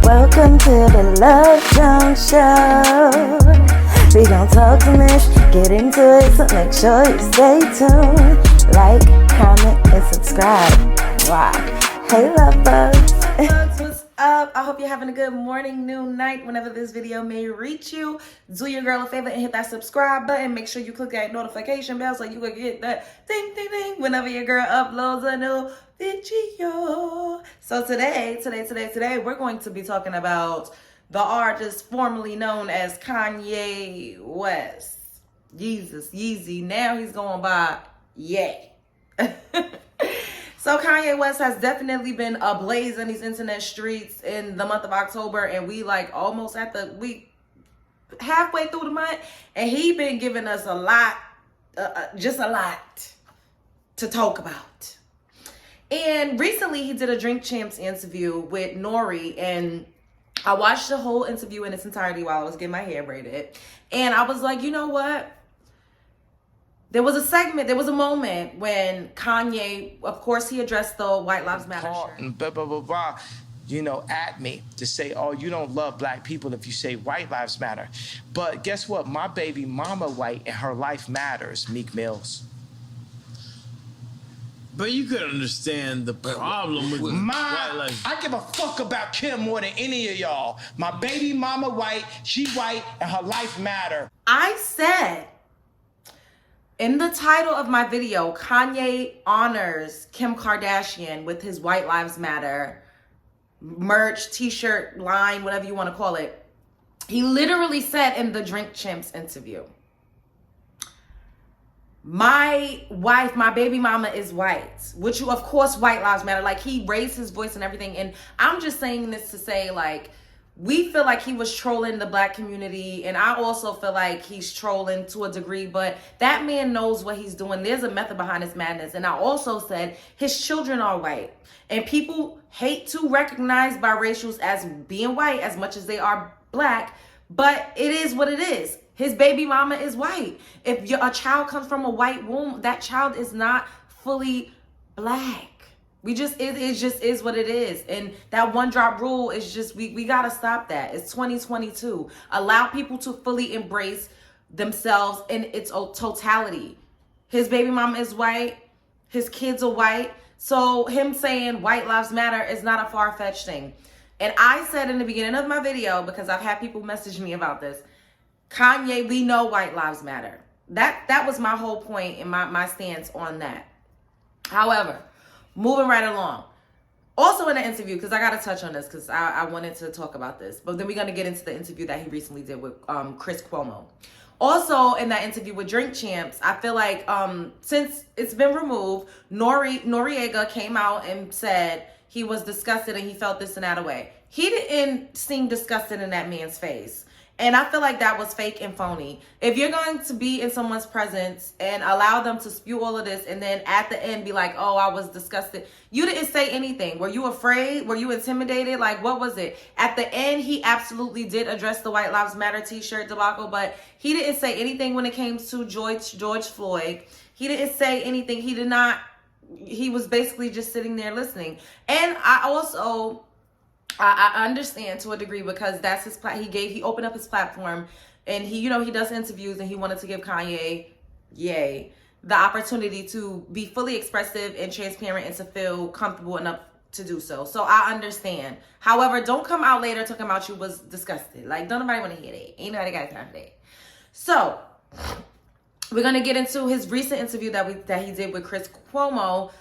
Welcome to the Love Junk Show. We gon' talk some ish, get into it, so make sure you stay tuned. Like, comment, and subscribe. Wow. Hey, lovers. What's up? I hope you're having a good morning, noon, night, whenever this video may reach you. Do your girl a favor and hit that subscribe button. Make sure you click that notification bell so you can get that ding, ding, ding whenever your girl uploads a new video. So today, we're going to be talking about the artist formerly known as Kanye West. Yeezy. Now he's going by Ye. So Kanye West has definitely been ablaze in these internet streets in the month of October, and we almost at we halfway through the month, and he been giving us a lot, just a lot to talk about. And recently he did a Drink Champs interview with Nori, and I watched the whole interview in its entirety while I was getting my hair braided, and I was like, you know what? There was a moment when Kanye, of course, he addressed the White Lives Matter shirt. And blah, blah, blah, blah, at me to say, oh, you don't love black people if you say white lives matter. But guess what? My baby mama white and her life matters, Meek Mills. But you could understand the problem with white lives. I give a fuck about Kim more than any of y'all. My baby mama white, she white, and her life matter. I said in the title of my video, Kanye honors Kim Kardashian with his White Lives Matter merch, t-shirt line, whatever you want to call it. He literally said in the Drink Champs interview, my wife, my baby mama is white, which of course White Lives Matter. He raised his voice and everything. And I'm just saying this to say, we feel like he was trolling the black community, and I also feel like he's trolling to a degree, but that man knows what he's doing. There's a method behind his madness. And I also said his children are white, and people hate to recognize biracials as being white as much as they are black, but it is what it is. His baby mama is white. If a child comes from a white womb, that child is not fully black. It just is what it is. And that one drop rule is just, we got to stop that. It's 2022. Allow people to fully embrace themselves in its totality. His baby mama is white. His kids are white. So him saying white lives matter is not a far-fetched thing. And I said in the beginning of my video, because I've had people message me about this, Kanye, we know white lives matter. That was my whole point and my stance on that. However, moving right along. Also in the interview, because I got to touch on this because I wanted to talk about this. But then we're going to get into the interview that he recently did with Chris Cuomo. Also in that interview with Drink Champs, I feel like since it's been removed, Noriega came out and said he was disgusted and he felt this and that away. He didn't seem disgusted in that man's face. And I feel like that was fake and phony. If you're going to be in someone's presence and allow them to spew all of this and then at the end be like, oh, I was disgusted. You didn't say anything. Were you afraid? Were you intimidated? What was it? At the end, he absolutely did address the White Lives Matter t-shirt debacle, but he didn't say anything when it came to George Floyd. He didn't say anything. He was basically just sitting there listening. And I understand to a degree because that's his he opened up his platform, and he does interviews, and he wanted to give Kanye the opportunity to be fully expressive and transparent and to feel comfortable enough to do so. So I understand. However, don't come out later talking about you was disgusted. Don't nobody want to hear that. Ain't nobody got time for that. So we're gonna get into his recent interview that he did with Chris Cuomo,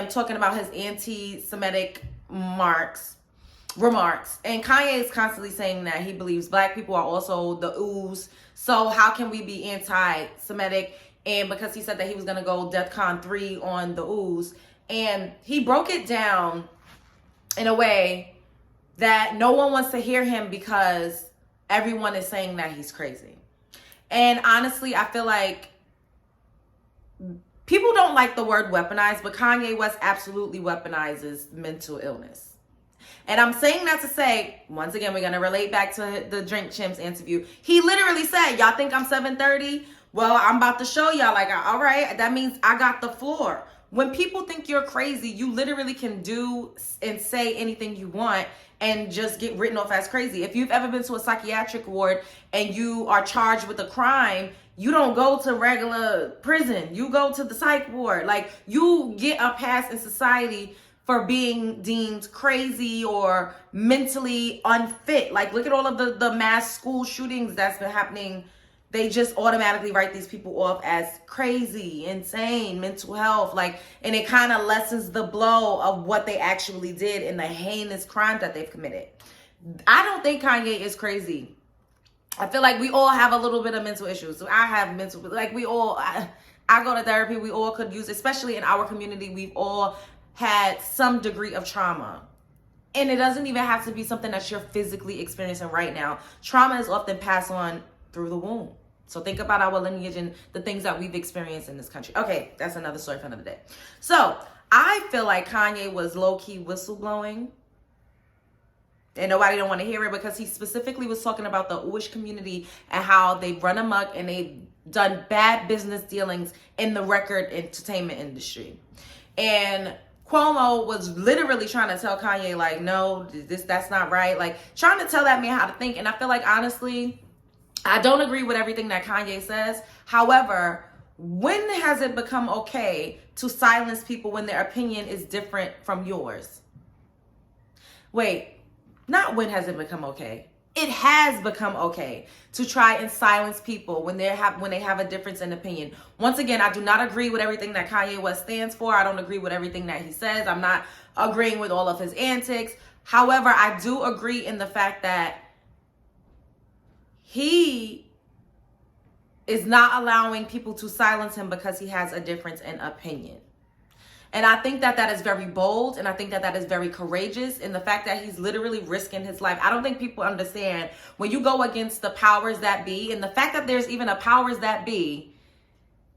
talking about his anti-Semitic remarks. And Kanye is constantly saying that he believes black people are also the ooze. So how can we be anti-Semitic? And because he said that he was going to go DEFCON 3 on the ooze. And he broke it down in a way that no one wants to hear him because everyone is saying that he's crazy. And honestly, I feel like people don't like the word weaponized, but Kanye West absolutely weaponizes mental illness. And I'm saying that to say, once again, we're going to relate back to the Drink Champs interview. He literally said, y'all think I'm 730? Well, I'm about to show y'all. All right, that means I got the floor. When people think you're crazy, you literally can do and say anything you want and just get written off as crazy. If you've ever been to a psychiatric ward and you are charged with a crime, you don't go to regular prison. You go to the psych ward. Like, you get a pass in society for being deemed crazy or mentally unfit. Like, look at all of the mass school shootings that's been happening. They just automatically write these people off as crazy, insane, mental health. Like, and it kind of lessens the blow of what they actually did and the heinous crimes that they've committed. I don't think Kanye is crazy. I feel like we all have a little bit of mental issues. So I have mental, like we all, I go to therapy. We all could use, especially in our community, we've all had some degree of trauma. And it doesn't even have to be something that you're physically experiencing right now. Trauma is often passed on through the womb. So think about our lineage and the things that we've experienced in this country. Okay, that's another story for another day. So I feel like Kanye was low-key whistleblowing. And nobody don't want to hear it because he specifically was talking about the Jewish community and how they've run amok and they've done bad business dealings in the record entertainment industry. And Cuomo was literally trying to tell Kanye, like, no, that's not right. Like, trying to tell that man how to think. And I feel like, honestly, I don't agree with everything that Kanye says. However, when has it become okay to silence people when their opinion is different from yours? Wait, not when has it become okay. It has become okay to try and silence people when they have a difference in opinion. Once again, I do not agree with everything that Kanye West stands for. I don't agree with everything that he says. I'm not agreeing with all of his antics. However, I do agree in the fact that he is not allowing people to silence him because he has a difference in opinion. And I think that that is very bold, and I think that that is very courageous in the fact that he's literally risking his life. I don't think people understand when you go against the powers that be, and the fact that there's even a powers that be,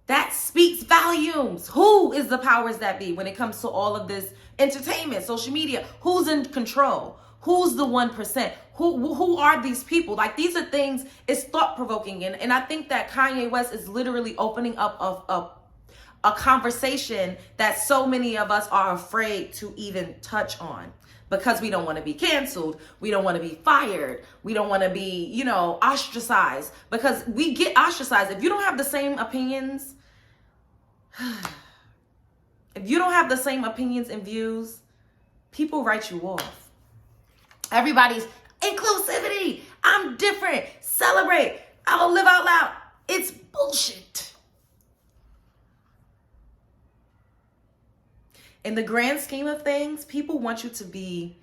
that speaks volumes. Who is the powers that be when it comes to all of this entertainment, social media? Who's in control? Who's the 1%? Who are these people? Like, these are things, it's thought-provoking. And I think that Kanye West is literally opening up a conversation that so many of us are afraid to even touch on because we don't want to be canceled. We don't want to be fired. We don't want to be, ostracized because we get ostracized. If you don't have the same opinions, and views, people write you off. Everybody's inclusivity. I'm different. Celebrate. I will live out loud. It's bullshit. In the grand scheme of things, people want you to be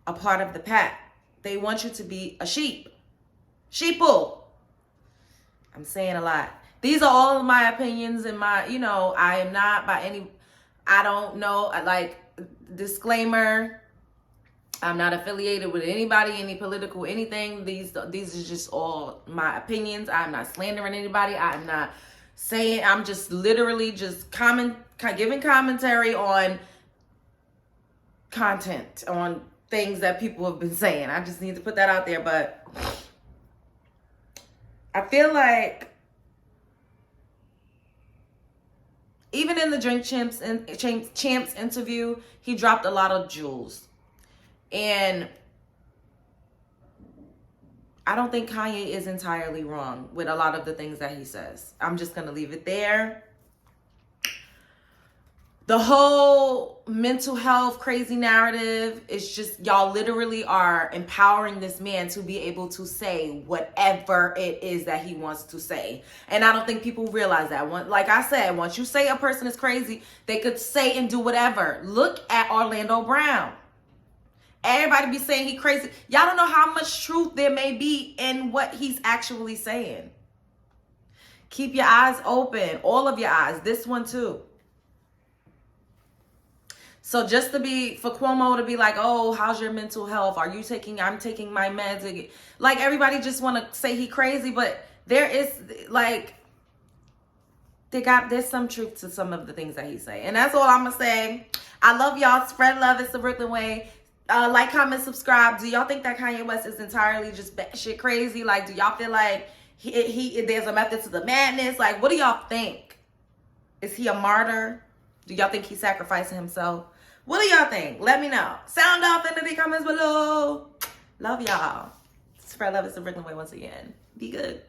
a part of the pack. They want you to be a sheep. Sheeple. I'm saying a lot. These are all of my opinions and my, I am not by any, I don't know, like, disclaimer, I'm not affiliated with anybody, any political, anything. These are just all my opinions. I'm not slandering anybody. I'm not saying, I'm just literally just giving commentary on content, on things that people have been saying. I just need to put that out there. But I feel like even in the Drink Champs interview, he dropped a lot of jewels. And I don't think Kanye is entirely wrong with a lot of the things that he says. I'm just going to leave it there. The whole mental health crazy narrative is just, y'all literally are empowering this man to be able to say whatever it is that he wants to say. And I don't think people realize that. Like I said, once you say a person is crazy, they could say and do whatever. Look at Orlando Brown. Everybody be saying he crazy. Y'all don't know how much truth there may be in what he's actually saying. Keep your eyes open. All of your eyes. This one too. So just for Cuomo to be like, oh, how's your mental health? I'm taking my meds. Like, everybody just want to say he crazy, but there is, like, there's some truth to some of the things that he say. And that's all I'm going to say. I love y'all. Spread love. It's the Brooklyn way. Like, comment, subscribe. Do y'all think that Kanye West is entirely just batshit crazy? Like, do y'all feel like there's a method to the madness? Like, what do y'all think? Is he a martyr? Do y'all think he's sacrificing himself? What do y'all think? Let me know. Sound off in the comments below. Love y'all. Spread love is the Brooklyn way once again. Be good.